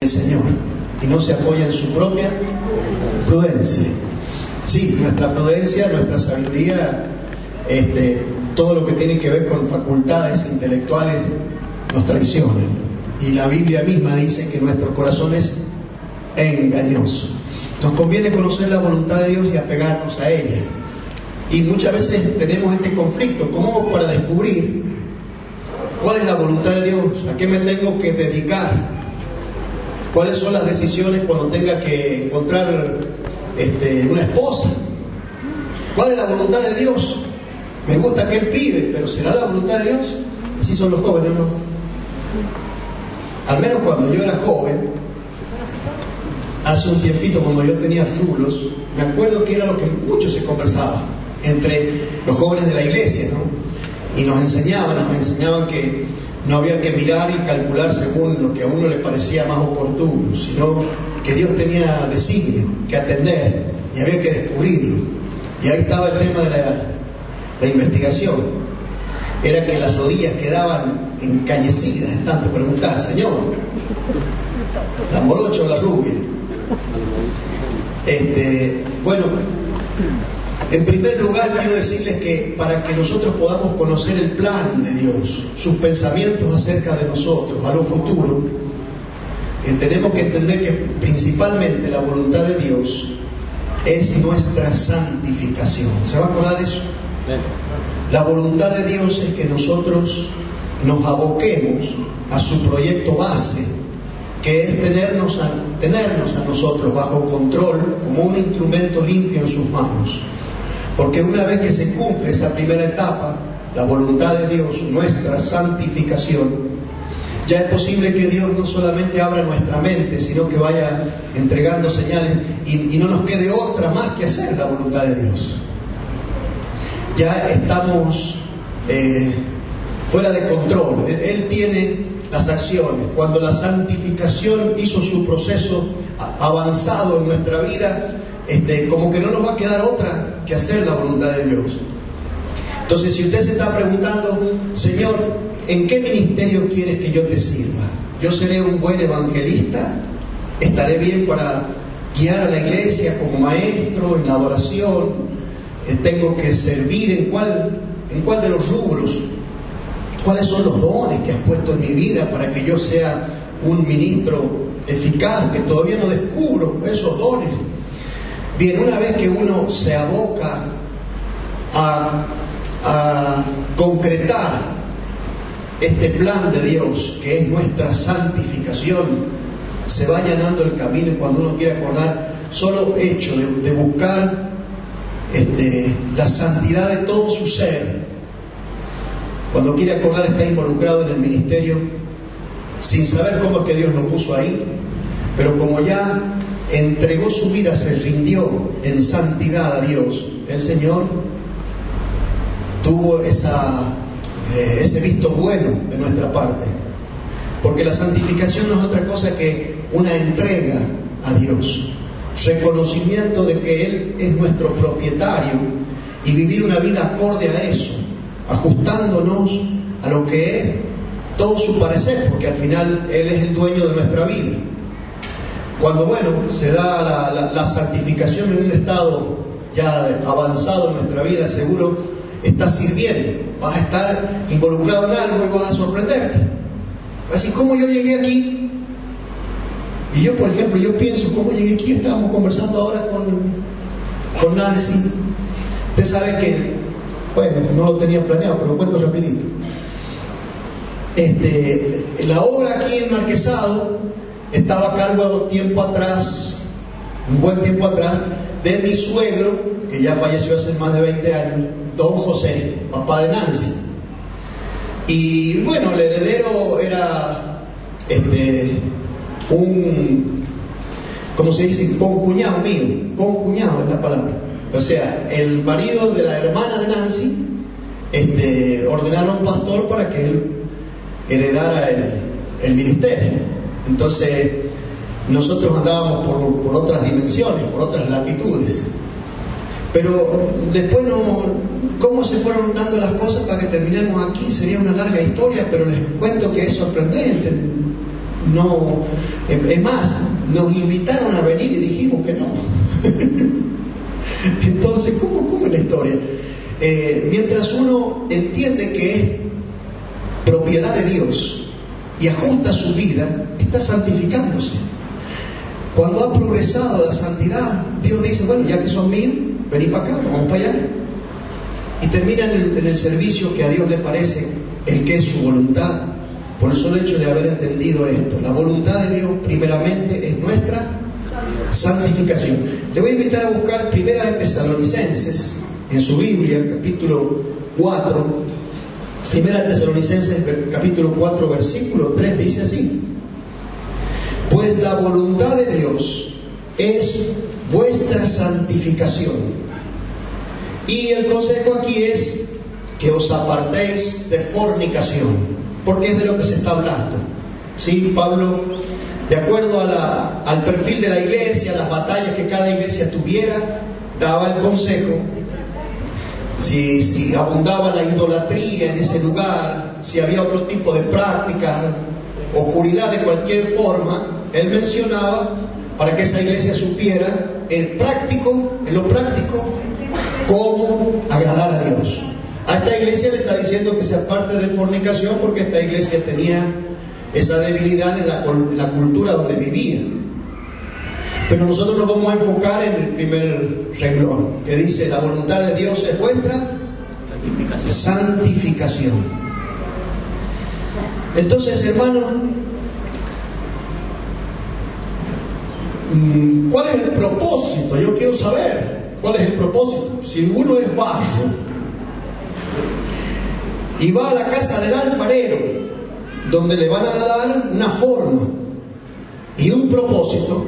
el Señor y no se apoya en su propia prudencia. Sí, nuestra prudencia, nuestra sabiduría, todo lo que tiene que ver con facultades intelectuales nos traiciona. Y la Biblia misma dice que nuestro corazón es engañoso. Nos conviene conocer la voluntad de Dios y apegarnos a ella. Y muchas veces tenemos este conflicto. ¿Cómo hago para descubrir cuál es la voluntad de Dios? ¿A qué me tengo que dedicar? ¿Cuáles son las decisiones cuando tenga que encontrar una esposa? ¿Cuál es la voluntad de Dios? Me gusta aquel pibe, pero ¿será la voluntad de Dios? Así son los jóvenes, ¿no? Al menos cuando yo era joven, hace un tiempito, cuando yo tenía rulos, me acuerdo que era lo que mucho se conversaba entre los jóvenes de la iglesia, ¿no? Y nos enseñaban que no había que mirar y calcular según lo que a uno le parecía más oportuno, sino que Dios tenía designio que atender y había que descubrirlo. Y ahí estaba el tema de la investigación. Era que las rodillas quedaban encallecidas de tanto preguntar: Señor, ¿la morocha o la rubia? Bueno, en primer lugar quiero decirles que para que nosotros podamos conocer el plan de Dios, sus pensamientos acerca de nosotros, a lo futuro, tenemos que entender que principalmente la voluntad de Dios es nuestra santificación. ¿Se va a acordar de eso? La voluntad de Dios es que nosotros nos aboquemos a su proyecto base, que es tenernos a nosotros bajo control como un instrumento limpio en sus manos. Porque una vez que se cumple esa primera etapa, la voluntad de Dios, nuestra santificación, ya es posible que Dios no solamente abra nuestra mente, sino que vaya entregando señales y no nos quede otra más que hacer la voluntad de Dios. Ya estamos fuera de control. Él tiene las acciones. Cuando la santificación hizo su proceso avanzado en nuestra vida, como que no nos va a quedar otra que hacer la voluntad de Dios. Entonces, si usted se está preguntando: Señor, ¿en qué ministerio quieres que yo te sirva? ¿Yo seré un buen evangelista? ¿Estaré bien para guiar a la iglesia como maestro en la adoración? ¿Tengo que servir en cuál de los rubros? ¿Cuáles son los dones que has puesto en mi vida para que yo sea un ministro eficaz? Que todavía no descubro esos dones. Bien, una vez que uno se aboca a concretar este plan de Dios, que es nuestra santificación, se va allanando el camino. Y cuando uno quiere acordar, solo hecho de buscar la santidad de todo su ser, cuando quiere acordar, está involucrado en el ministerio sin saber cómo es que Dios lo puso ahí, pero como ya entregó su vida, se rindió en santidad a Dios, el Señor tuvo ese visto bueno de nuestra parte, porque la santificación no es otra cosa que una entrega a Dios, reconocimiento de que Él es nuestro propietario y vivir una vida acorde a eso, ajustándonos a lo que es todo su parecer, porque al final Él es el dueño de nuestra vida. Cuando se da la santificación en un estado ya avanzado en nuestra vida, seguro estás sirviendo, vas a estar involucrado en algo y vas a sorprenderte. Así, ¿cómo yo llegué aquí? Y yo, por ejemplo, pienso, ¿cómo llegué aquí? Estábamos conversando ahora con Nancy. Usted sabe que, no lo tenía planeado, pero lo cuento rapidito. La obra aquí en Marquesado estaba a cargo un buen tiempo atrás, de mi suegro, que ya falleció hace más de 20 años, don José, papá de Nancy. Y el heredero era ¿cómo se dice? Concuñado mío. Concuñado es la palabra. O sea, el marido de la hermana de Nancy ordenaron un pastor para que él heredara el ministerio. Entonces, nosotros andábamos por otras dimensiones, por otras latitudes. Pero después ¿cómo se fueron dando las cosas para que terminemos aquí? Sería una larga historia, pero les cuento que es sorprendente. no. Es más, nos invitaron a venir y dijimos que no. Entonces, ¿cómo es la historia? Mientras uno entiende que es propiedad de Dios y ajusta su vida, está santificándose. Cuando ha progresado la santidad, Dios dice, bueno, ya que son 1000, vení para acá, vamos para allá. Y termina en el servicio que a Dios le parece el que es su voluntad, por el solo hecho de haber entendido esto. La voluntad de Dios primeramente es nuestra santificación. Le voy a invitar a buscar Primera de Tesalonicenses en su Biblia, capítulo 4. Primera de Tesalonicenses, capítulo 4, versículo 3, dice así: pues la voluntad de Dios es vuestra santificación. Y el consejo aquí es que os apartéis de fornicación, porque es de lo que se está hablando. ¿Sí? Pablo, de acuerdo al perfil de la iglesia, las batallas que cada iglesia tuviera, daba el consejo. Si abundaba la idolatría en ese lugar, si había otro tipo de prácticas, oscuridad de cualquier forma, él mencionaba para que esa iglesia supiera en lo práctico, cómo agradar a Dios. A esta iglesia le está diciendo que se aparte de fornicación, porque esta iglesia tenía esa debilidad en la cultura donde vivía. Pero nosotros nos vamos a enfocar en el primer renglón, que dice: la voluntad de Dios es vuestra santificación. Entonces, hermano, ¿cuál es el propósito? Yo quiero saber cuál es el propósito. Si uno es barro y va a la casa del alfarero, donde le van a dar una forma y un propósito,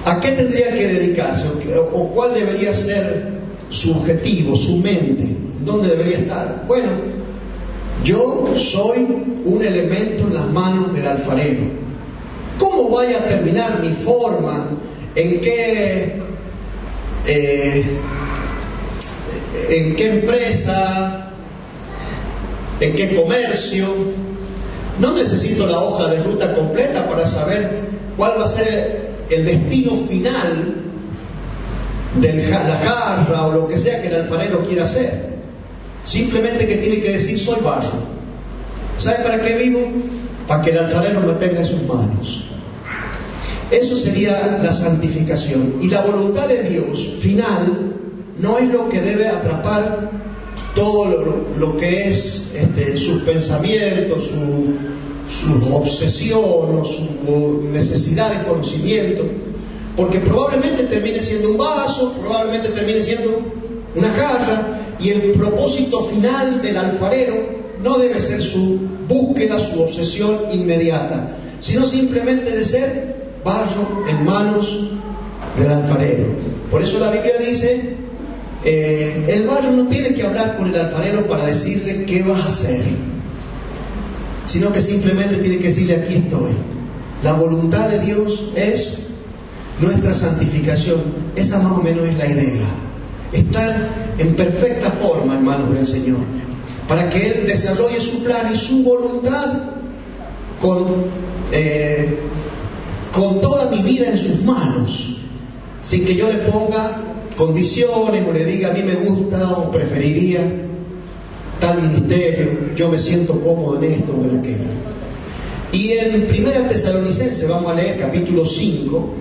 ¿a qué tendría que dedicarse? ¿O cuál debería ser su objetivo, su mente? ¿Dónde debería estar? Bueno, yo soy un elemento en las manos del alfarero. ¿Cómo vaya a terminar mi forma? ¿En qué empresa? ¿En qué comercio? No necesito la hoja de ruta completa para saber cuál va a ser el destino final de la jarra o lo que sea que el alfarero quiera hacer. Simplemente que tiene que decir: soy barro. ¿Sabe para qué vivo? Para que el alfarero me tenga en sus manos. Eso sería la santificación. Y la voluntad de Dios final no es lo que debe atrapar todo lo que es sus pensamientos, su obsesión o su necesidad de conocimiento, porque probablemente termine siendo un vaso, probablemente termine siendo una jarra, y el propósito final del alfarero no debe ser su búsqueda, su obsesión inmediata, sino simplemente de ser barro en manos del alfarero. Por eso la Biblia dice: el barro no tiene que hablar con el alfarero para decirle qué vas a hacer, sino que simplemente tiene que decirle: aquí estoy. La voluntad de Dios es nuestra santificación. Esa más o menos es la idea. Estar en perfecta forma en manos del Señor, para que Él desarrolle su plan y su voluntad con toda mi vida en sus manos, sin que yo le ponga condiciones o le diga: a mí me gusta o preferiría tal ministerio, yo me siento cómodo en esto o en aquello. Y en Primera Tesalonicenses vamos a leer capítulo 5.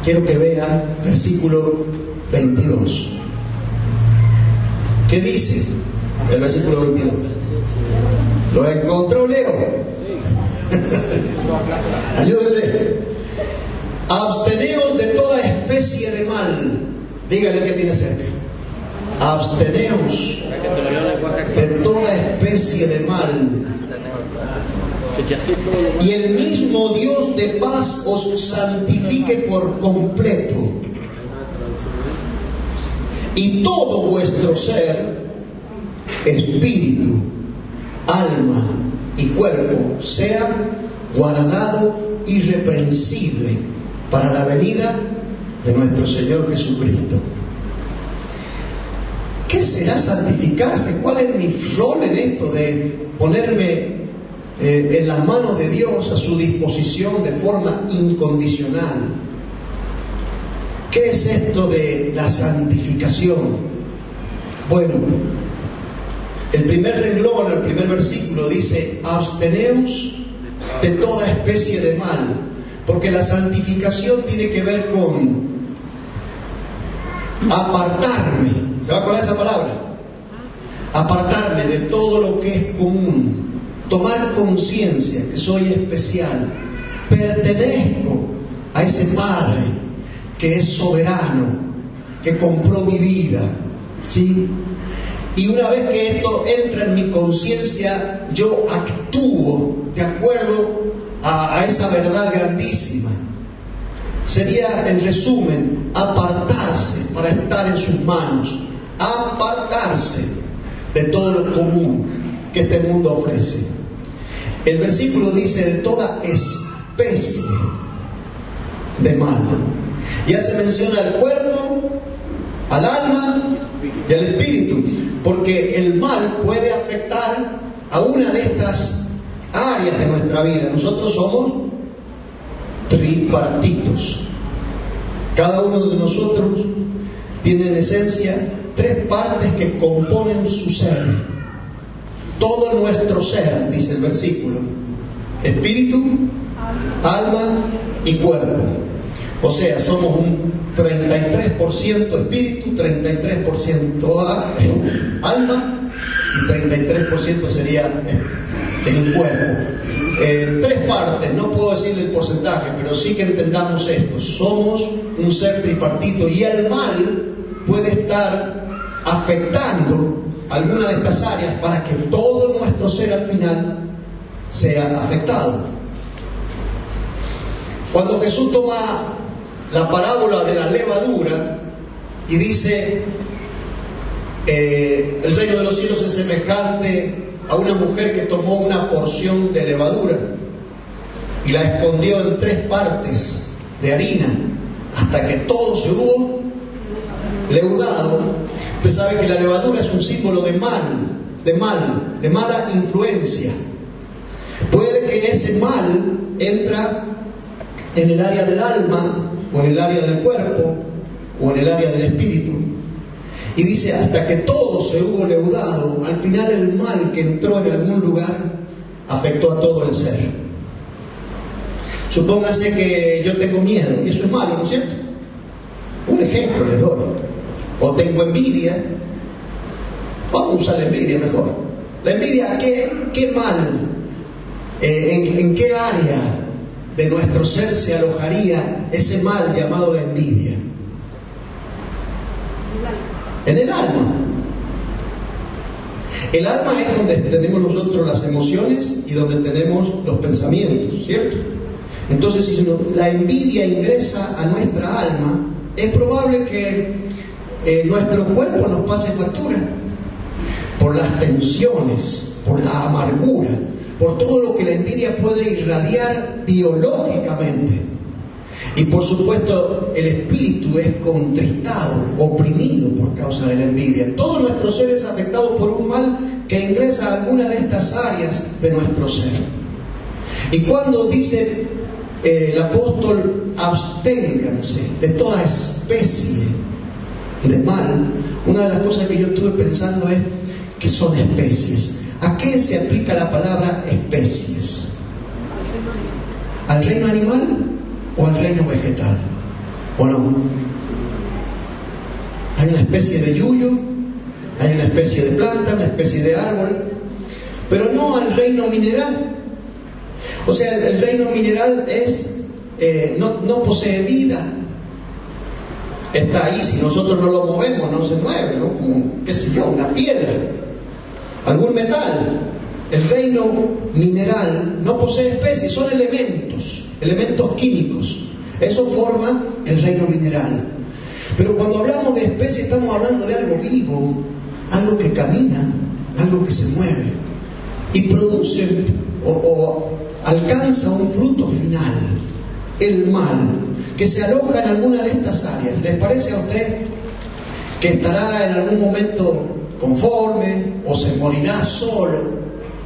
Quiero que vean versículo 22. ¿Qué dice el versículo 22? ¿Lo encontró, Leo? Ayúdenle. Absteneos de toda especie de mal. Dígale que tiene cerca. Absteneos de toda especie de mal, y el mismo Dios de paz os santifique por completo, y todo vuestro ser, espíritu, alma y cuerpo, sea guardado irreprensible para la venida de nuestro Señor Jesucristo. ¿Qué será santificarse? ¿Cuál es mi rol en esto de ponerme en las manos de Dios, a su disposición de forma incondicional. ¿Qué es esto de la santificación? Bueno, el primer renglón, el primer versículo dice: absteneos de toda especie de mal, porque la santificación tiene que ver con apartarme. ¿Se va a acordar esa palabra? Apartarme de todo lo que es común, tomar conciencia que soy especial, pertenezco a ese Padre que es soberano, que compró mi vida, ¿sí? Y una vez que esto entra en mi conciencia, yo actúo de acuerdo a esa verdad grandísima. Sería, en resumen, apartarse para estar en sus manos, apartarse de todo lo común que este mundo ofrece. El versículo dice: de toda especie de mal. Ya se menciona al cuerpo, al alma y al espíritu, porque el mal puede afectar a una de estas áreas de nuestra vida. Nosotros somos tripartitos. Cada uno de nosotros tiene en esencia 3 partes que componen su ser. Todo nuestro ser, dice el versículo: espíritu, alma y cuerpo. O sea, somos un 33% espíritu, 33% alma y 33% sería el cuerpo. 3 partes, no puedo decirle el porcentaje, pero sí que entendamos esto: somos un ser tripartito, y el mal puede estar afectando alguna de estas áreas para que todo nuestro ser al final sea afectado. Cuando Jesús toma la parábola de la levadura y dice: el reino de los cielos es semejante a una mujer que tomó una porción de levadura y la escondió en 3 partes de harina hasta que todo se hubo leudado. Usted sabe que la levadura es un símbolo de mala influencia. Puede que ese mal entra en el área del alma, o en el área del cuerpo, o en el área del espíritu. Y dice: hasta que todo se hubo leudado, al final el mal que entró en algún lugar afectó a todo el ser. Supóngase que yo tengo miedo, y eso es malo, ¿no es cierto? Un ejemplo les doy. O tengo envidia. Vamos a usar la envidia mejor. La envidia, ¿qué mal? ¿En qué área de nuestro ser se alojaría ese mal llamado la envidia? En el alma. El alma es donde tenemos nosotros las emociones y donde tenemos los pensamientos, ¿cierto? Entonces, si la envidia ingresa a nuestra alma, es probable que nuestro cuerpo nos pase factura por las tensiones, por la amargura, por todo lo que la envidia puede irradiar biológicamente. Y por supuesto, el espíritu es contristado, oprimido por causa de la envidia. Todo nuestro ser es afectado por un mal que ingresa a alguna de estas áreas de nuestro ser. Y cuando dice el apóstol: absténganse de toda especie de mal, una de las cosas que yo estuve pensando es: ¿qué son especies? ¿A qué se aplica la palabra especies? ¿Al reino animal o al reino vegetal? ¿O no? Hay una especie de yuyo, hay una especie de planta, una especie de árbol, pero no al reino mineral. O sea, el reino mineral es no posee vida. Está ahí, si nosotros no lo movemos, no se mueve, ¿no? Como, qué sé yo, una piedra, algún metal. El reino mineral no posee especies, son elementos químicos. Eso forma el reino mineral. Pero cuando hablamos de especie, estamos hablando de algo vivo, algo que camina, algo que se mueve y produce o alcanza un fruto final. El mal, que se aloja en alguna de estas áreas. ¿Les parece a usted que estará en algún momento conforme, o se morirá solo,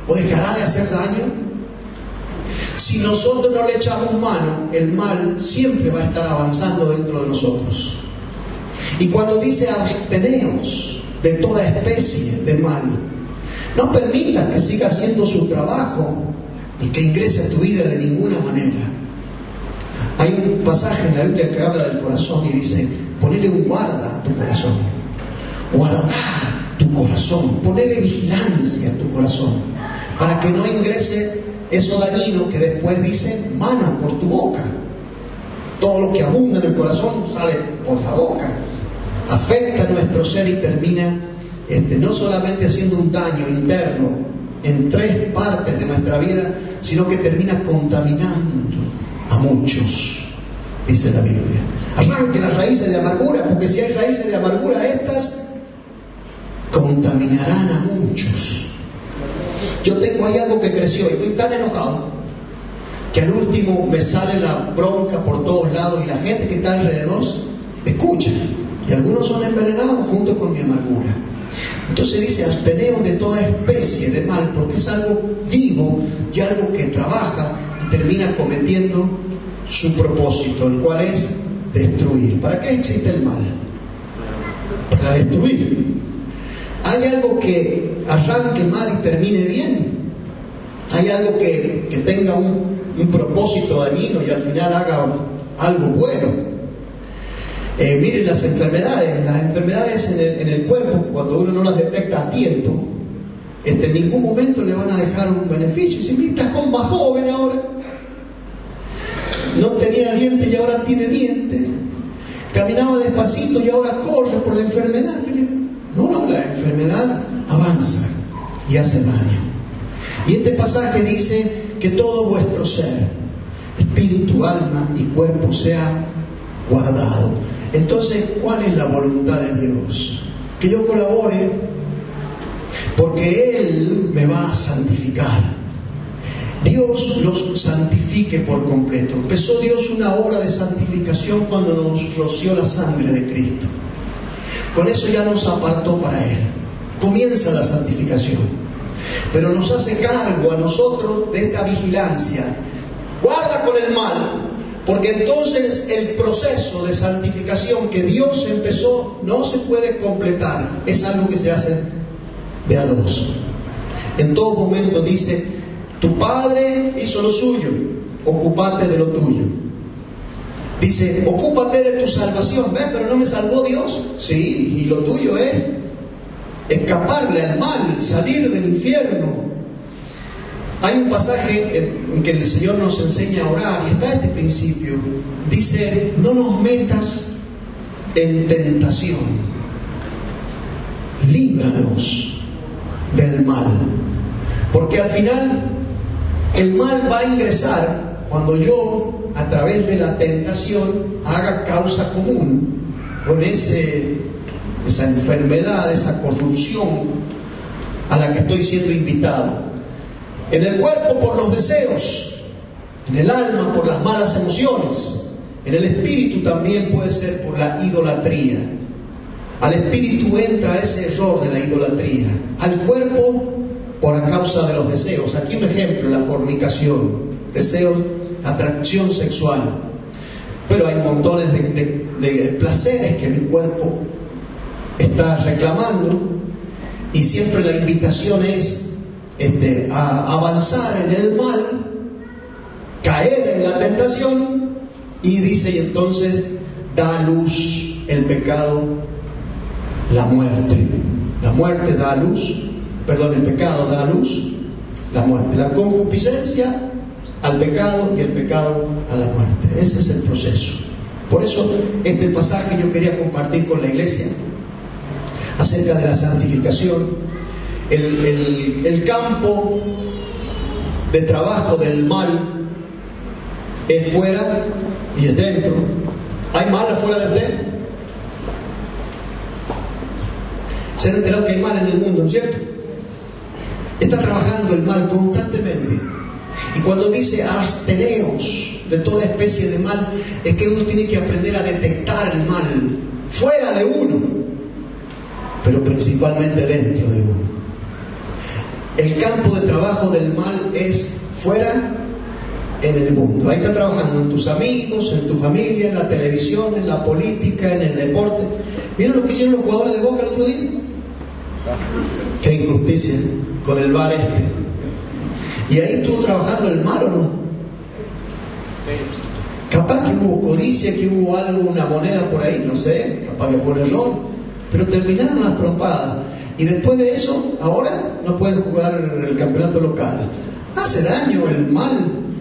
o dejará de hacer daño? Si nosotros no le echamos mano, el mal siempre va a estar avanzando dentro de nosotros. Y cuando dice absteneos de toda especie de mal, no permitas que siga haciendo su trabajo y que ingrese a tu vida de ninguna manera. Hay un pasaje en la Biblia que habla del corazón y dice: ponele un guarda a tu corazón, guarda tu corazón, ponele vigilancia a tu corazón, para que no ingrese eso dañino que después dice mana por tu boca. Todo lo que abunda en el corazón sale por la boca, afecta a nuestro ser y termina no solamente haciendo un daño interno en 3 partes de nuestra vida, sino que termina contaminando a muchos, dice la Biblia. Arranquen las raíces de amargura, porque si hay raíces de amargura, estas contaminarán a muchos. Yo tengo ahí algo que creció y estoy tan enojado que al último me sale la bronca por todos lados y la gente que está alrededor escucha, y algunos son envenenados junto con mi amargura. Entonces dice: absteneos de toda especie de mal, porque es algo vivo y algo que trabaja y termina cometiendo su propósito, el cual es destruir. ¿Para qué existe el mal? Para destruir. ¿Hay algo que arranque mal y termine bien? ¿Hay algo que tenga un propósito dañino y al final haga algo bueno? Miren las enfermedades en el cuerpo, cuando uno no las detecta a tiempo, en ningún momento le van a dejar un beneficio. Y si estás más joven ahora, no tenía dientes y ahora tiene dientes, caminaba despacito y ahora corre por la enfermedad. No, la enfermedad avanza y hace daño. Y este pasaje dice que todo vuestro ser, espíritu, alma y cuerpo, sea guardado. Entonces, ¿cuál es la voluntad de Dios? Que yo colabore, porque Él me va a santificar. Dios los santifique por completo. Empezó Dios una obra de santificación cuando nos roció la sangre de Cristo. Con eso ya nos apartó para Él. Comienza la santificación, pero nos hace cargo a nosotros de esta vigilancia. Guarda con el mal, porque entonces el proceso de santificación que Dios empezó no se puede completar. Es algo que se hace de a dos. En todo momento dice: tu Padre hizo lo suyo, ocúpate de lo tuyo. Dice: ocúpate de tu salvación. ¿Ves? Pero no me salvó Dios. Sí, y lo tuyo es escaparle al mal, salir del infierno. Hay un pasaje en que el Señor nos enseña a orar y está este principio. Dice: no nos metas en tentación, líbranos del mal. Porque al final el mal va a ingresar cuando yo, a través de la tentación, haga causa común con esa enfermedad, esa corrupción a la que estoy siendo invitado. En el cuerpo por los deseos, en el alma por las malas emociones, en el espíritu también puede ser por la idolatría. Al espíritu entra ese error de la idolatría, al cuerpo por a causa de los deseos. Aquí un ejemplo: la fornicación, deseo, atracción sexual. Pero hay montones de placeres que mi cuerpo está reclamando, y siempre la invitación es a avanzar en el mal, caer en la tentación, y dice: y entonces da a luz el pecado, la muerte. La muerte da a luz, el pecado da a luz la muerte. La concupiscencia al pecado y el pecado a la muerte. Ese es el proceso. Por eso este pasaje yo quería compartir con la iglesia acerca de la santificación. El campo de trabajo del mal es fuera y es dentro. ¿Hay mal afuera de usted? Se han enterado que hay mal en el mundo, ¿no es cierto? Está trabajando el mal constantemente. Y cuando dice absteneos de toda especie de mal, es que uno tiene que aprender a detectar el mal fuera de uno, pero principalmente dentro de uno. El campo de trabajo del mal es fuera en el mundo. Ahí está trabajando en tus amigos, en tu familia, en la televisión, en la política, en el deporte. ¿Vieron lo que hicieron los jugadores de Boca el otro día? Qué injusticia con el VAR este. ¿Y ahí estuvo trabajando el mal o no? Capaz que hubo codicia, que hubo algo, una moneda por ahí, no sé, capaz que fue un error, pero terminaron las trompadas. Y después de eso, ahora no pueden jugar el campeonato local. Hace daño el mal,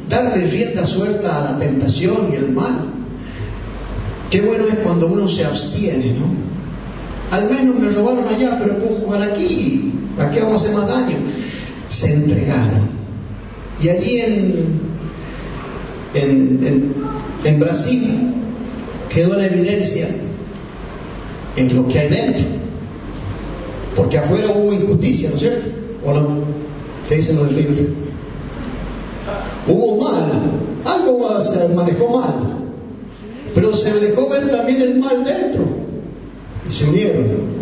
darle rienda suelta a la tentación y el mal. Qué bueno es cuando uno se abstiene, ¿no? Al menos me robaron allá, pero puedo jugar aquí. ¿Para qué vamos a hacer más daño? Se entregaron. Y allí en Brasil quedó en evidencia en lo que hay dentro. Porque afuera hubo injusticia, ¿no es cierto? ¿O no? ¿Qué dicen los de River? Hubo mal, algo se manejó mal, pero se dejó ver también el mal dentro y se unieron.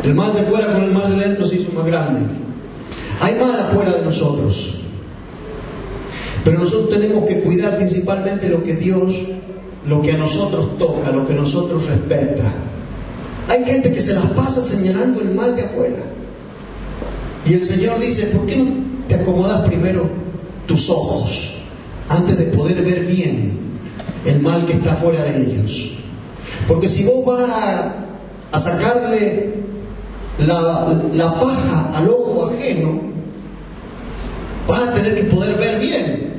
El mal de fuera con el mal de dentro se hizo más grande. Hay mal afuera de nosotros, pero nosotros tenemos que cuidar principalmente lo que Dios, lo que a nosotros toca, lo que a nosotros respeta. Hay gente que se las pasa señalando el mal de afuera, y el Señor dice: ¿por qué no te acomodas primero tus ojos antes de poder ver bien el mal que está fuera de ellos? Porque si vos vas a sacarle la paja al ojo ajeno, vas a tener que poder ver bien,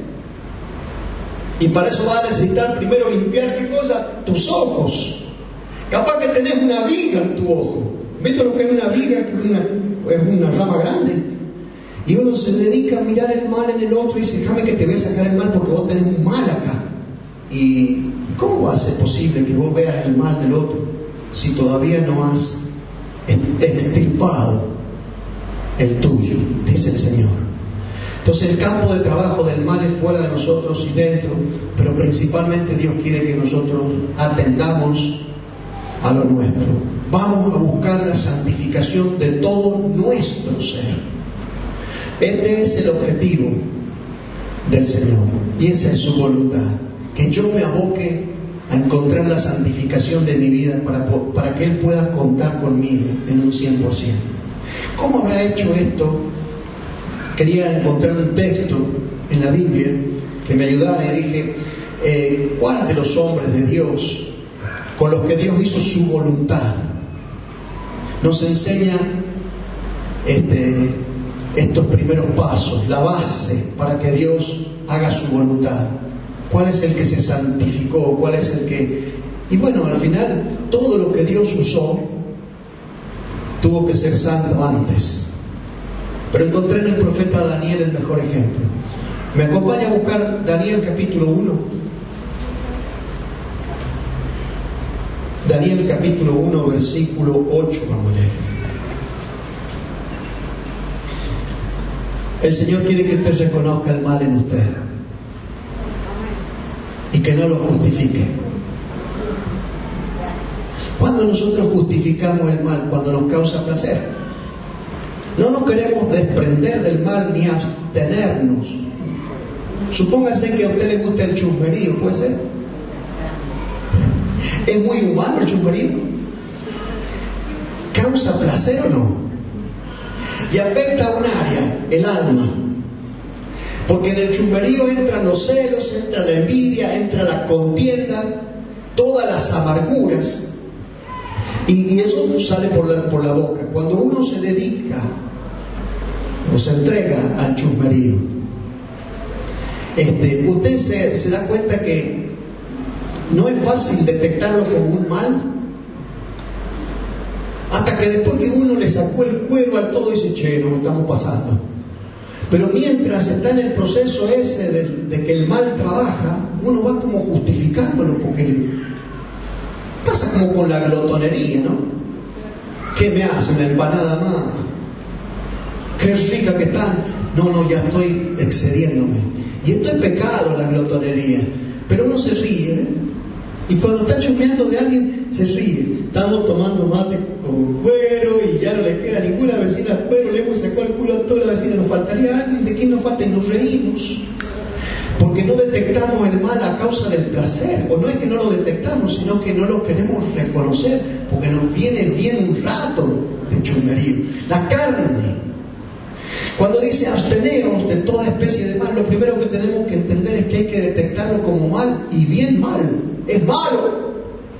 y para eso vas a necesitar primero limpiar, ¿qué cosa? Tus ojos. Capaz que tenés una viga en tu ojo. ¿Viste lo que es una viga? Que es una rama grande. Y uno se dedica a mirar el mal en el otro y dice: déjame que te voy a sacar el mal porque vos tenés un mal acá. ¿Y cómo va a ser posible que vos veas el mal del otro si todavía no has extirpado el tuyo? Dice el Señor. Entonces el campo de trabajo del mal es fuera de nosotros y dentro, pero principalmente Dios quiere que nosotros atendamos a lo nuestro. Vamos a buscar la santificación de todo nuestro ser. Este es el objetivo del Señor y esa es su voluntad, que yo me aboque a encontrar la santificación de mi vida para que Él pueda contar conmigo en un 100%. ¿Cómo habrá hecho esto? Quería encontrar un texto en la Biblia que me ayudara y dije: ¿cuál de los hombres de Dios con los que Dios hizo su voluntad nos enseña estos primeros pasos, la base para que Dios haga su voluntad? ¿Cuál es el que se santificó? ¿Cuál es el que...? Y bueno, al final todo lo que Dios usó tuvo que ser santo antes, pero encontré en el profeta Daniel el mejor ejemplo. ¿Me acompaña a buscar Daniel capítulo 1? Daniel capítulo 1 versículo 8, vamos a leer. El Señor quiere que usted reconozca el mal en usted y que no lo justifique. Cuando nosotros justificamos el mal, cuando nos causa placer, no nos queremos desprender del mal ni abstenernos. Supóngase que a usted le gusta el chusmerío, ¿puede ser? ¿Es muy humano el chusmerío? ¿Causa placer o no? Y afecta a un área, el alma. Porque en el chusmerío entran los celos, entra la envidia, entra la contienda, todas las amarguras. Y eso sale por la boca. Cuando uno se dedica o se entrega al chusmerío, usted se da cuenta que no es fácil detectarlo como un mal, hasta que después que uno le sacó el cuero al todo dice: che, nos estamos pasando. Pero mientras está en el proceso ese de que el mal trabaja, uno va como justificándolo, porque pasa como con la glotonería, ¿no? ¿Qué me hace una empanada más? Qué rica que están. No, ya estoy excediéndome. Y esto es pecado, la glotonería. Pero uno se ríe, ¿eh? Y cuando está chusmeando de alguien, se ríe. Estamos tomando mate con cuero y ya no le queda ninguna vecina cuero, le hemos sacado el culo a toda la vecina. Nos faltaría alguien, ¿de quién nos falta? Y nos reímos. Porque no detectamos el mal a causa del placer, o no es que no lo detectamos, sino que no lo queremos reconocer, porque nos viene bien un rato de chusmerío. La carne, cuando dice absteneos de toda especie de mal, lo primero que tenemos que entender es que hay que detectarlo como mal, y bien mal. Es malo,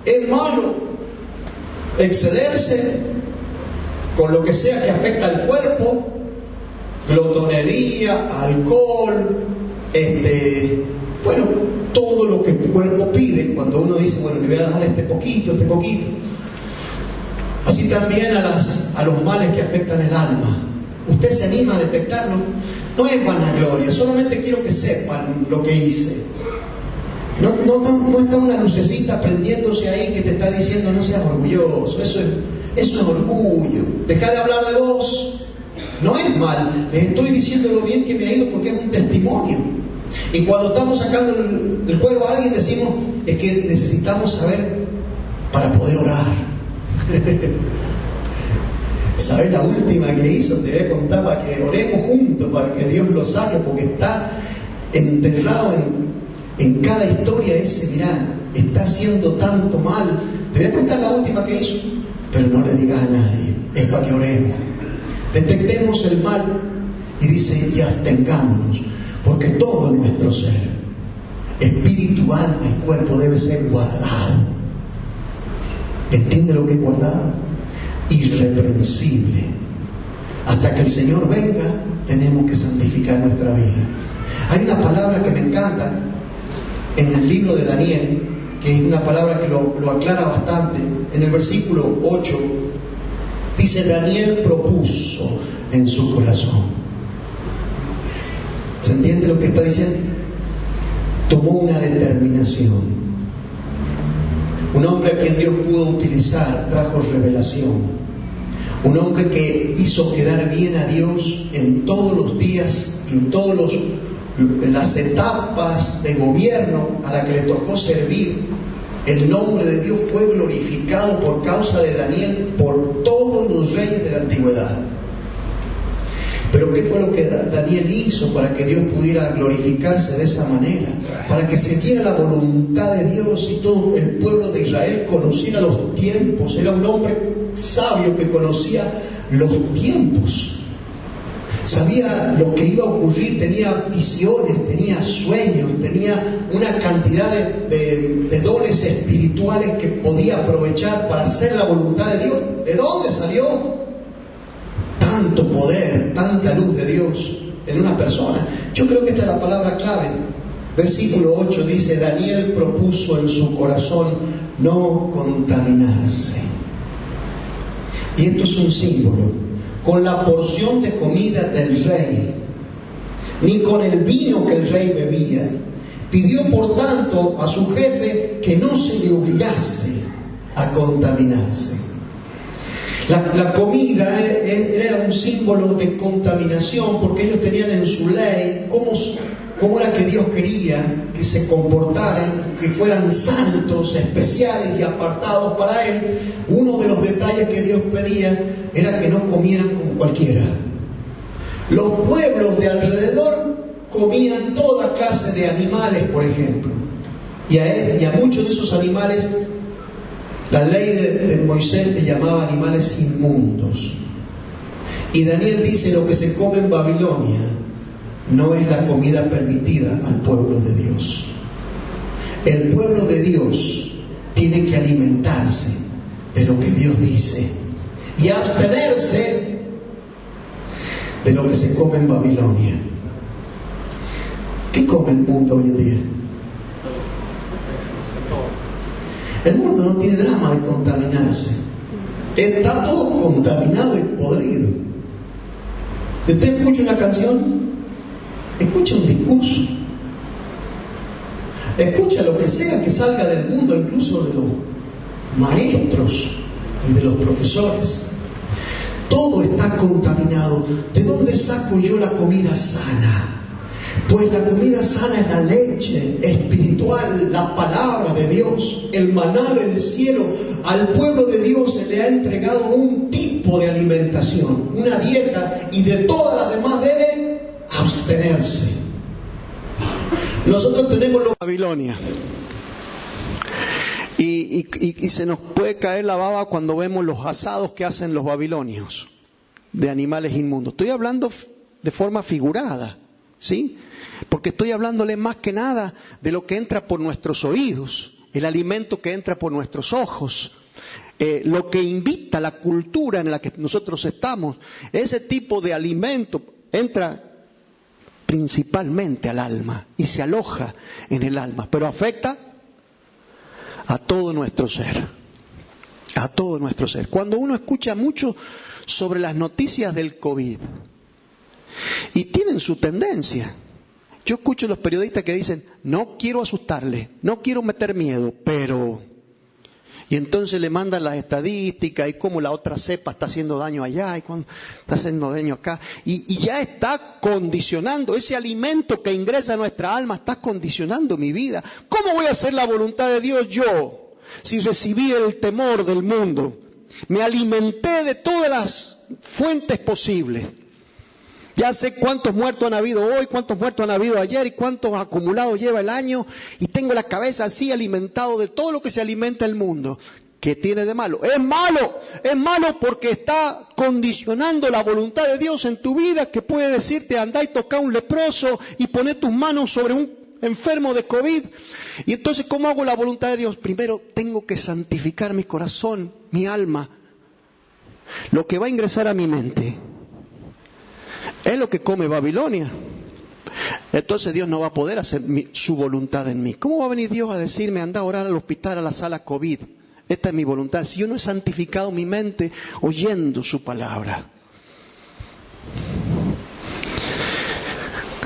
es malo excederse con lo que sea que afecta al cuerpo, glotonería, alcohol, bueno, todo lo que el cuerpo pide. Cuando uno dice, bueno, le voy a dar este poquito. Así también a los males que afectan el alma. ¿Usted se anima a detectarlo? No es vanagloria, solamente quiero que sepan lo que hice. No está una lucecita prendiéndose ahí que te está diciendo no seas orgulloso. Eso es orgullo. Deja de hablar de vos. No es mal, les estoy diciendo lo bien que me ha ido porque es un testimonio. Y cuando estamos sacando el cuervo a alguien decimos, es que necesitamos saber para poder orar. ¿Sabes la última que hizo? Te voy a contar para que oremos juntos, para que Dios lo saque, porque está enterrado en cada historia ese, mirá, está haciendo tanto mal. Te voy a contar la última que hizo, pero no le digas a nadie, es para que oremos. Detectemos el mal y dice, y abstengámonos, porque todo nuestro ser, espíritu, alma y cuerpo debe ser guardado. ¿Entiende lo que es guardado? Irreprensible. Hasta que el Señor venga, tenemos que santificar nuestra vida. Hay una palabra que me encanta en el libro de Daniel, que es una palabra que lo aclara bastante. En el versículo 8 dice, Daniel propuso en su corazón. ¿Se entiende lo que está diciendo? Tomó una determinación. Un hombre a quien Dios pudo utilizar trajo revelación. Un hombre que hizo quedar bien a Dios en todos los días, en todas las etapas de gobierno a la que le tocó servir. El nombre de Dios fue glorificado por causa de Daniel por todos los reyes de la antigüedad. Pero ¿qué fue lo que Daniel hizo para que Dios pudiera glorificarse de esa manera? Para que se diera la voluntad de Dios y todo el pueblo de Israel conociera los tiempos. Era un hombre sabio que conocía los tiempos. Sabía lo que iba a ocurrir, tenía visiones, tenía sueños, tenía una cantidad de dones espirituales que podía aprovechar para hacer la voluntad de Dios. ¿De dónde salió tanto poder, tanta luz de Dios en una persona? Yo creo que esta es la palabra clave. Versículo 8 dice, Daniel propuso en su corazón no contaminarse. Y esto es un símbolo. Con la porción de comida del rey, ni con el vino que el rey bebía. Pidió por tanto a su jefe que no se le obligase a contaminarse. La comida era un símbolo de contaminación, porque ellos tenían en su ley cómo era que Dios quería que se comportaran, que fueran santos, especiales y apartados para Él. Uno de los detalles que Dios pedía era que no comieran como cualquiera. Los pueblos de alrededor comían toda clase de animales, por ejemplo, y a muchos de esos animales la ley de Moisés le llamaba animales inmundos. Y Daniel dice, lo que se come en Babilonia no es la comida permitida al pueblo de Dios. El pueblo de Dios tiene que alimentarse de lo que Dios dice y abstenerse de lo que se come en Babilonia. ¿Qué come el mundo hoy en día? El mundo no tiene drama de contaminarse. Está todo contaminado y podrido. Si usted escucha una canción, escucha un discurso, escucha lo que sea que salga del mundo, incluso de los maestros y de los profesores. Todo está contaminado. ¿De dónde saco yo la comida sana? Pues la comida sana es la leche espiritual, la palabra de Dios, el maná del cielo. Al pueblo de Dios se le ha entregado un tipo de alimentación, una dieta, y de todas las demás debe abstenerse. Nosotros tenemos los Babilonia. Y se nos puede caer la baba cuando vemos los asados que hacen los babilonios de animales inmundos. Estoy hablando de forma figurada, ¿sí? Porque estoy hablándole más que nada de lo que entra por nuestros oídos, el alimento que entra por nuestros ojos, lo que invita la cultura en la que nosotros estamos. Ese tipo de alimento entra principalmente al alma y se aloja en el alma, pero afecta a todo nuestro ser, a todo nuestro ser. Cuando uno escucha mucho sobre las noticias del COVID, y tienen su tendencia, yo escucho a los periodistas que dicen, no quiero asustarle, no quiero meter miedo, pero... Y entonces le mandan las estadísticas y cómo la otra cepa está haciendo daño allá y cuando está haciendo daño acá. Y ya está condicionando, ese alimento que ingresa a nuestra alma está condicionando mi vida. ¿Cómo voy a hacer la voluntad de Dios yo si recibí el temor del mundo? Me alimenté de todas las fuentes posibles. Ya sé cuántos muertos han habido hoy, cuántos muertos han habido ayer y cuántos acumulados lleva el año. Y tengo la cabeza así alimentado de todo lo que se alimenta el mundo. ¿Qué tiene de malo? Es malo porque está condicionando la voluntad de Dios en tu vida, que puede decirte andá y toca a un leproso y poner tus manos sobre un enfermo de COVID. Y entonces, ¿cómo hago la voluntad de Dios? Primero tengo que santificar mi corazón, mi alma. Lo que va a ingresar a mi mente es lo que come Babilonia. Entonces Dios no va a poder hacer su voluntad en mí. ¿Cómo va a venir Dios a decirme, anda a orar al hospital, a la sala COVID? Esta es mi voluntad. Si yo no he santificado mi mente oyendo su palabra.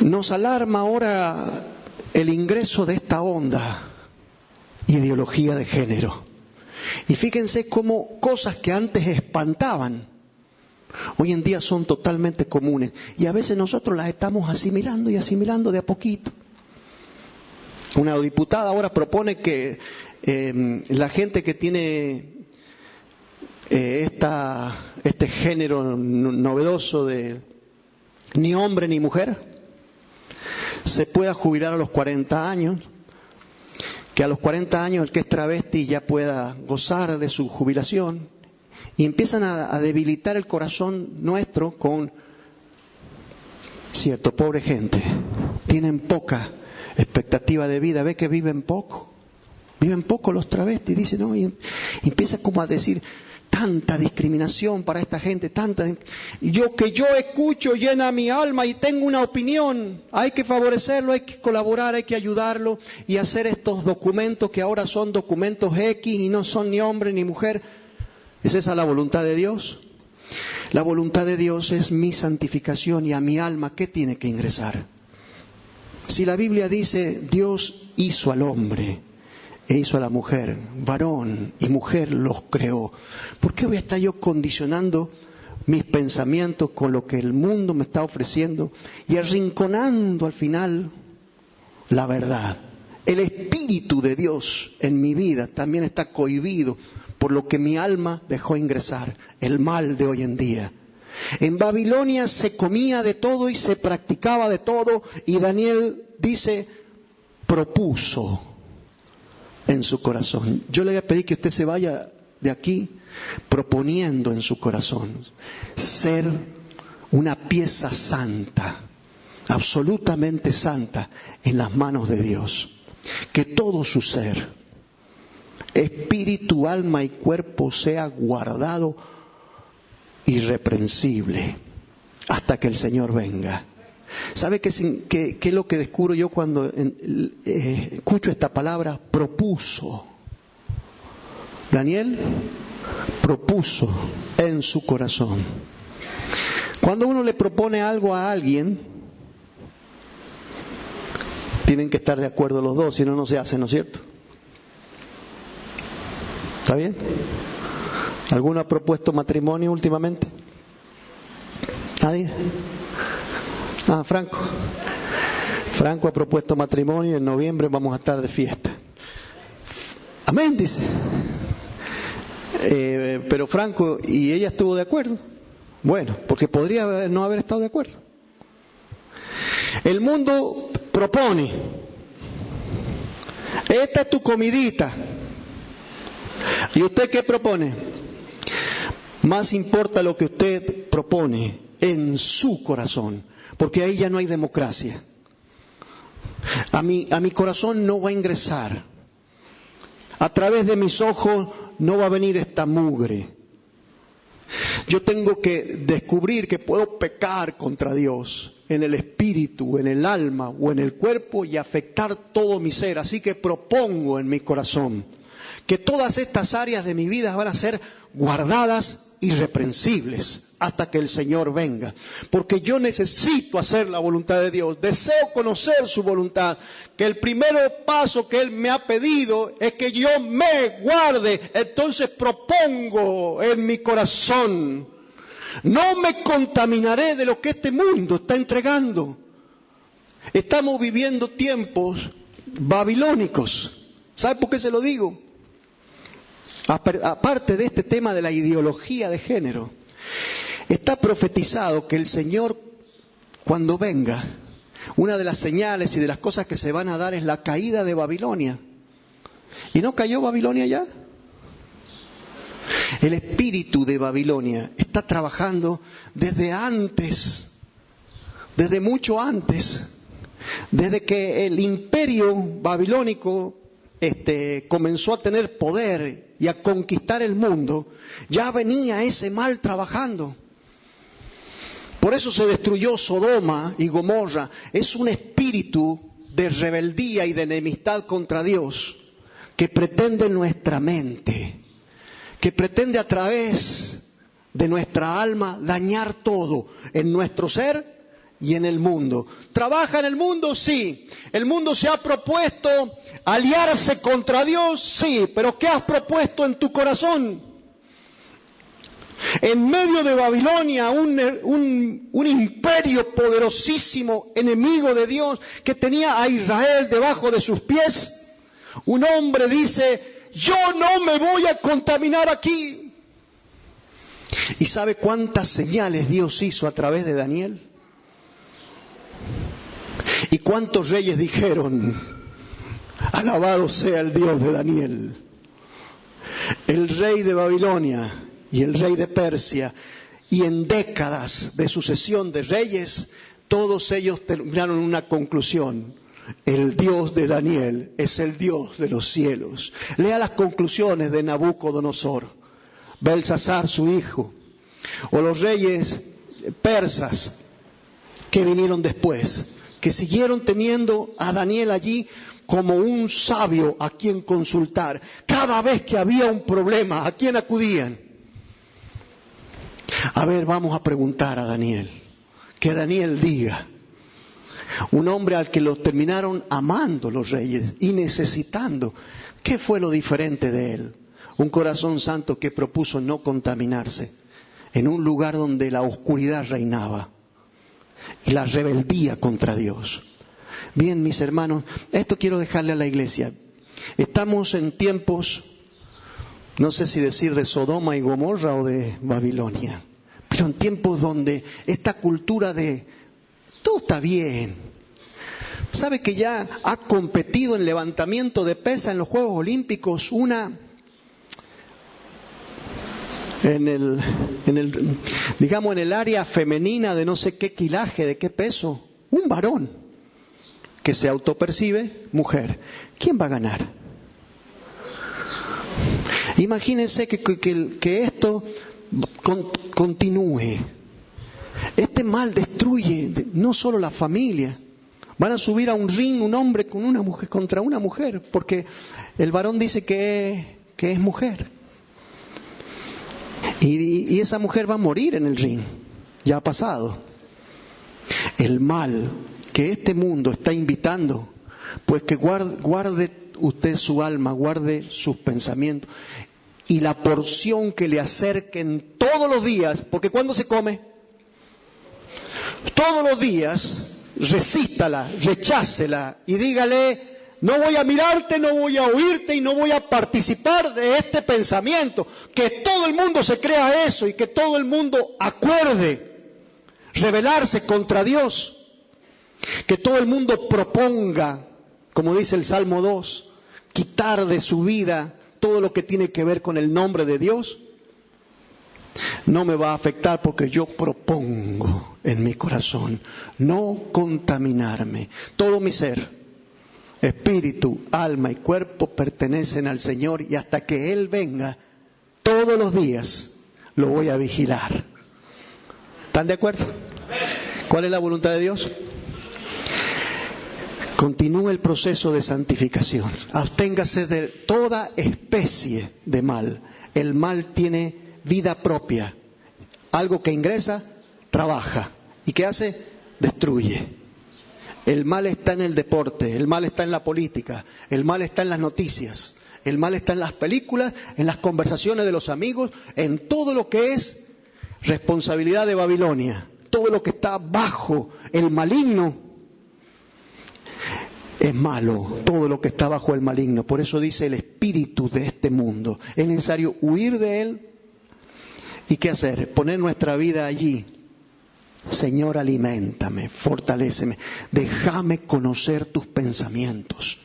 Nos alarma ahora el ingreso de esta onda, ideología de género. Y fíjense cómo cosas que antes espantaban, hoy en día son totalmente comunes. Y a veces nosotros las estamos asimilando y asimilando de a poquito. Una diputada ahora propone que la gente que tiene este género novedoso de ni hombre ni mujer se pueda jubilar a los 40 años. Que a los 40 años el que es travesti ya pueda gozar de su jubilación. Y empiezan a debilitar el corazón nuestro con, cierto, pobre gente. Tienen poca expectativa de vida, ve que viven poco los travestis, dicen, ¿no? Y empieza como a decir, tanta discriminación para esta gente, yo escucho llena mi alma y tengo una opinión, hay que favorecerlo, hay que colaborar, hay que ayudarlo y hacer estos documentos que ahora son documentos X y no son ni hombre ni mujer. ¿Es esa la voluntad de Dios? La voluntad de Dios es mi santificación y a mi alma, ¿qué tiene que ingresar? Si la Biblia dice, Dios hizo al hombre e hizo a la mujer, varón y mujer los creó, ¿por qué voy a estar yo condicionando mis pensamientos con lo que el mundo me está ofreciendo y arrinconando al final la verdad? El Espíritu de Dios en mi vida también está cohibido por lo que mi alma dejó ingresar, el mal de hoy en día. En Babilonia se comía de todo y se practicaba de todo, y Daniel dice, propuso en su corazón. Yo le voy a pedir que usted se vaya de aquí proponiendo en su corazón ser una pieza santa, absolutamente santa en las manos de Dios. Que todo su ser, espíritu, alma y cuerpo sea guardado irreprensible hasta que el Señor venga. ¿Sabe qué es lo que descubro yo cuando escucho esta palabra? Propuso. Daniel propuso en su corazón. Cuando uno le propone algo a alguien, tienen que estar de acuerdo los dos, si no, no se hace, ¿no es cierto? ¿Está bien? ¿Alguno ha propuesto matrimonio últimamente? ¿Nadie? Franco. Franco ha propuesto matrimonio y en noviembre vamos a estar de fiesta. Amén, dice. Pero Franco, ¿y ella estuvo de acuerdo? Bueno, porque podría no haber estado de acuerdo. El mundo propone Esta es tu comidita. ¿Y usted qué propone? Más importa lo que usted propone en su corazón, porque ahí ya no hay democracia. A mi corazón no va a ingresar. A través de mis ojos no va a venir esta mugre. Yo tengo que descubrir que puedo pecar contra Dios en el espíritu, en el alma o en el cuerpo y afectar todo mi ser. Así que propongo en mi corazón que todas estas áreas de mi vida van a ser guardadas irreprensibles hasta que el Señor venga, porque yo necesito hacer la voluntad de Dios, deseo conocer su voluntad, que el primer paso que Él me ha pedido es que yo me guarde. Entonces propongo en mi corazón, no me contaminaré de lo que este mundo está entregando. Estamos viviendo tiempos babilónicos. ¿Sabe por qué se lo digo? Aparte de este tema de la ideología de género, está profetizado que el Señor, cuando venga, una de las señales y de las cosas que se van a dar es la caída de Babilonia. ¿Y no cayó Babilonia ya? El espíritu de Babilonia está trabajando desde antes, desde mucho antes, desde que el imperio babilónico comenzó a tener poder y a conquistar el mundo, ya venía ese mal trabajando. Por eso se destruyó Sodoma y Gomorra. Es un espíritu de rebeldía y de enemistad contra Dios que pretende nuestra mente, que pretende a través de nuestra alma dañar todo en nuestro ser y en el mundo. ¿Trabaja en el mundo? Sí. ¿El mundo se ha propuesto aliarse contra Dios? Sí. ¿Pero qué has propuesto en tu corazón? En medio de Babilonia, un imperio poderosísimo, enemigo de Dios, que tenía a Israel debajo de sus pies, un hombre dice: yo no me voy a contaminar aquí. ¿Y sabe cuántas señales Dios hizo a través de Daniel? ¿Y cuántos reyes dijeron: alabado sea el Dios de Daniel? El rey de Babilonia y el rey de Persia, y en décadas de sucesión de reyes, todos ellos terminaron en una conclusión: el Dios de Daniel es el Dios de los cielos. Lea las conclusiones de Nabucodonosor, Belsasar su hijo, o los reyes persas que vinieron después, que siguieron teniendo a Daniel allí como un sabio a quien consultar. Cada vez que había un problema, ¿a quién acudían? A ver, vamos a preguntar a Daniel. Que Daniel diga. Un hombre al que lo terminaron amando los reyes y necesitando. ¿Qué fue lo diferente de él? Un corazón santo que propuso no contaminarse en un lugar donde la oscuridad reinaba y la rebeldía contra Dios. Bien, mis hermanos, esto quiero dejarle a la iglesia. Estamos en tiempos, no sé si decir de Sodoma y Gomorra o de Babilonia, pero en tiempos donde esta cultura de todo está bien. ¿Sabe que ya ha competido en levantamiento de pesa en los Juegos Olímpicos digamos en el área femenina de no sé qué quilaje, de qué peso? Un varón que se autopercibe mujer. ¿Quién va a ganar? Imagínense que esto continúe. Este mal destruye no solo la familia. Van a subir a un ring un hombre con una mujer contra una mujer, porque el varón dice que es mujer. Y esa mujer va a morir en el ring. Ya ha pasado. El mal que este mundo está invitando, pues que guarde usted su alma, guarde sus pensamientos y la porción que le acerquen todos los días, porque cuando se come, todos los días, resístala, rechácela y dígale: no voy a mirarte, no voy a oírte y no voy a participar de este pensamiento. Que todo el mundo se crea eso y que todo el mundo acuerde rebelarse contra Dios. Que todo el mundo proponga, como dice el Salmo 2, quitar de su vida todo lo que tiene que ver con el nombre de Dios, no me va a afectar porque yo propongo en mi corazón no contaminarme. Todo mi ser, espíritu, alma y cuerpo pertenecen al Señor, y hasta que Él venga, todos los días lo voy a vigilar. ¿Están de acuerdo? ¿Cuál es la voluntad de Dios? Continúe el proceso de santificación. Absténgase de toda especie de mal. El mal tiene vida propia. Algo que ingresa, trabaja. ¿Y qué hace? Destruye. El mal está en el deporte, el mal está en la política, el mal está en las noticias, el mal está en las películas, en las conversaciones de los amigos, en todo lo que es responsabilidad de Babilonia. Todo lo que está bajo el maligno es malo, todo lo que está bajo el maligno. Por eso dice el espíritu de este mundo. Es necesario huir de él. ¿Y qué hacer? Poner nuestra vida allí. Señor, aliméntame, fortaléceme, déjame conocer tus pensamientos.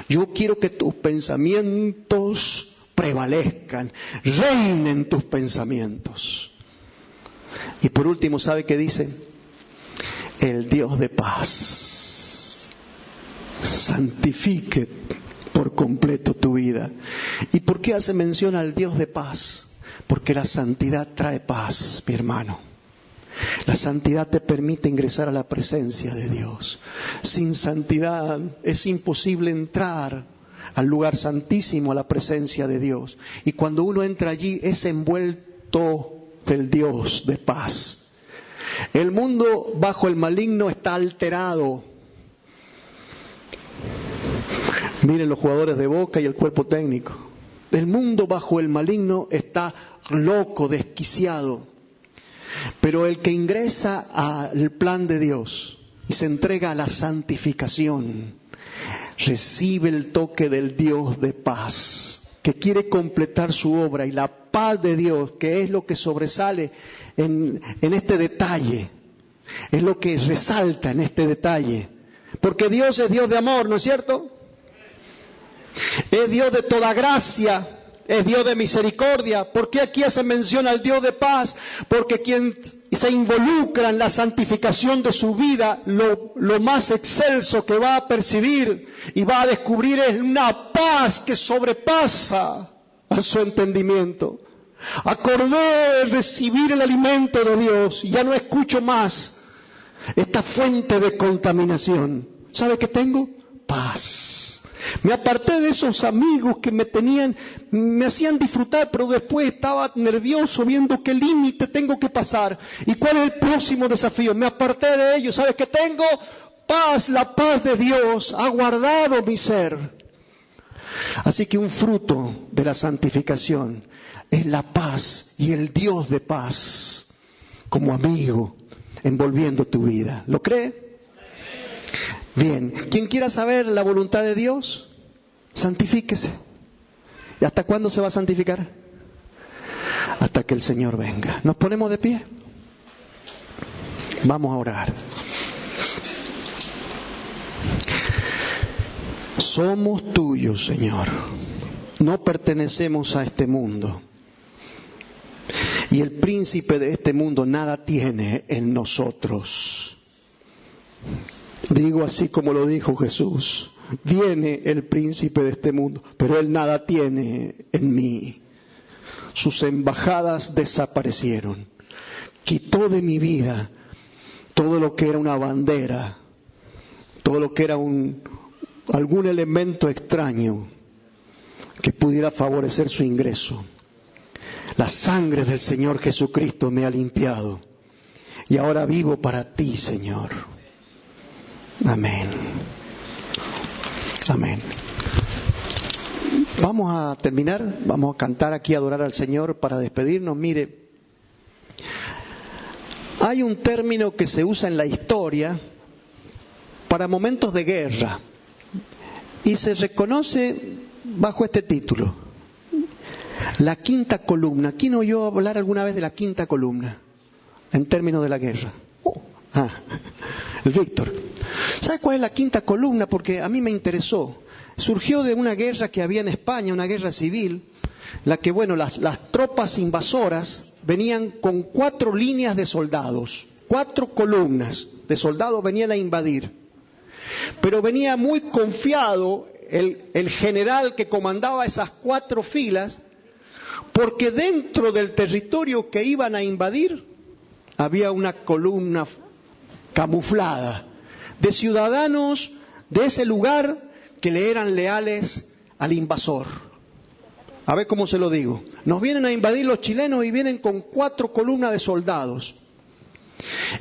Yo quiero que tus pensamientos prevalezcan, reinen tus pensamientos. Y por último, ¿sabe qué dice? El Dios de paz santifique por completo tu vida. ¿Y por qué hace mención al Dios de paz? Porque la santidad trae paz, mi hermano. La santidad te permite ingresar a la presencia de Dios. Sin santidad es imposible entrar al lugar santísimo, a la presencia de Dios. Y cuando uno entra allí es envuelto del Dios de paz. El mundo bajo el maligno está alterado. Miren los jugadores de Boca y el cuerpo técnico. El mundo bajo el maligno está loco, desquiciado. Pero el que ingresa al plan de Dios y se entrega a la santificación, recibe el toque del Dios de paz, que quiere completar su obra, y la paz de Dios, que es lo que sobresale en este detalle, es lo que resalta en este detalle. Porque Dios es Dios de amor, ¿no es cierto? Es Dios de toda gracia. Es Dios de misericordia. ¿Por qué aquí hace mención al Dios de paz? Porque quien se involucra en la santificación de su vida, lo más excelso que va a percibir y va a descubrir es una paz que sobrepasa a su entendimiento. Acordé recibir el alimento de Dios y ya no escucho más esta fuente de contaminación. ¿Sabe qué tengo? Paz. Me aparté de esos amigos que me hacían disfrutar, pero después estaba nervioso viendo qué límite tengo que pasar y cuál es el próximo desafío. Me aparté de ellos. ¿Sabes qué tengo? Paz. La paz de Dios ha guardado mi ser. Así que un fruto de la santificación es la paz y el Dios de paz como amigo envolviendo tu vida. ¿Lo cree? Bien, quien quiera saber la voluntad de Dios, santifíquese. ¿Y hasta cuándo se va a santificar? Hasta que el Señor venga. ¿Nos ponemos de pie? Vamos a orar. Somos tuyos, Señor. No pertenecemos a este mundo. Y el príncipe de este mundo nada tiene en nosotros. Digo así como lo dijo Jesús. Viene el príncipe de este mundo, pero él nada tiene en mí. Sus embajadas desaparecieron. Quitó de mi vida todo lo que era una bandera, todo lo que era algún elemento extraño que pudiera favorecer su ingreso. La sangre del Señor Jesucristo me ha limpiado y ahora vivo para ti, Señor. Amén. Amén. Vamos a terminar, vamos a cantar aquí, a adorar al Señor para despedirnos. Mire, hay un término que se usa en la historia para momentos de guerra y se reconoce bajo este título: la quinta columna. ¿Quién oyó hablar alguna vez de la quinta columna en términos de la guerra? El Víctor. ¿Sabe cuál es la quinta columna? Porque a mí me interesó. surgió de una guerra que había en España, una guerra civil, la que, bueno, las tropas invasoras venían con 4 líneas de soldados, 4 columnas de soldados venían a invadir. Pero venía muy confiado el general que comandaba esas 4 filas, porque dentro del territorio que iban a invadir había una columna camuflada de ciudadanos de ese lugar que le eran leales al invasor. A ver cómo se lo digo. Nos vienen a invadir los chilenos y vienen con 4 columnas de soldados.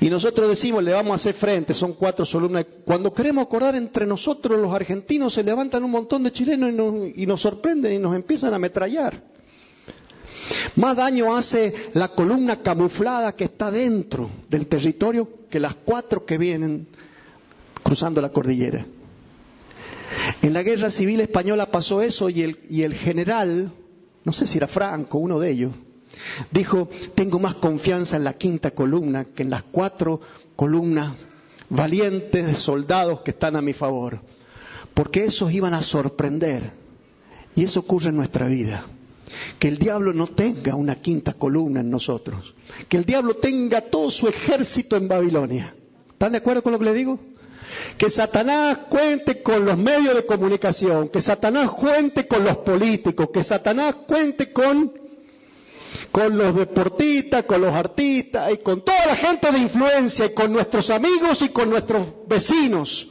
Y nosotros decimos, le vamos a hacer frente, son 4 columnas. Cuando queremos acordar entre nosotros, los argentinos, se levantan un montón de chilenos y nos sorprenden y nos empiezan a ametrallar. Más daño hace la columna camuflada que está dentro del territorio que las 4 que vienen cruzando la cordillera. En la Guerra Civil Española pasó eso y el general, no sé si era Franco, uno de ellos, dijo, tengo más confianza en la 5ª columna que en las 4 columnas valientes de soldados que están a mi favor, porque esos iban a sorprender. Y eso ocurre en nuestra vida. Que el diablo no tenga una 5ª columna en nosotros. Que el diablo tenga todo su ejército en Babilonia. ¿Están de acuerdo con lo que le digo? Que Satanás cuente con los medios de comunicación, que Satanás cuente con los políticos, que Satanás cuente con los deportistas, con los artistas y con toda la gente de influencia y con nuestros amigos y con nuestros vecinos.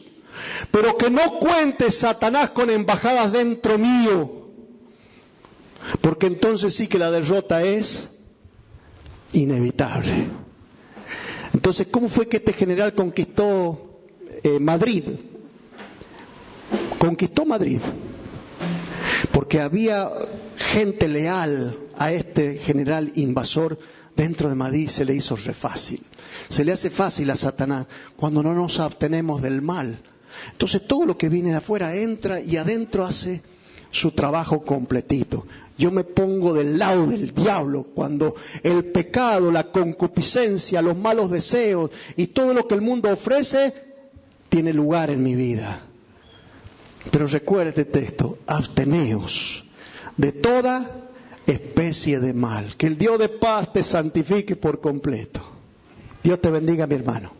Pero que no cuente Satanás con embajadas dentro mío, porque entonces sí que la derrota es inevitable. Entonces, ¿cómo fue que este general conquistó Madrid? Conquistó Madrid porque había gente leal a este general invasor dentro de Madrid. Se le hizo re fácil. Se le hace fácil a Satanás cuando no nos abstenemos del mal. Entonces todo lo que viene de afuera entra y adentro hace su trabajo completito. Yo me pongo del lado del diablo cuando el pecado, la concupiscencia, los malos deseos y todo lo que el mundo ofrece tiene lugar en mi vida. Pero recuerde este texto, absteneos de toda especie de mal. Que el Dios de paz te santifique por completo. Dios te bendiga, mi hermano.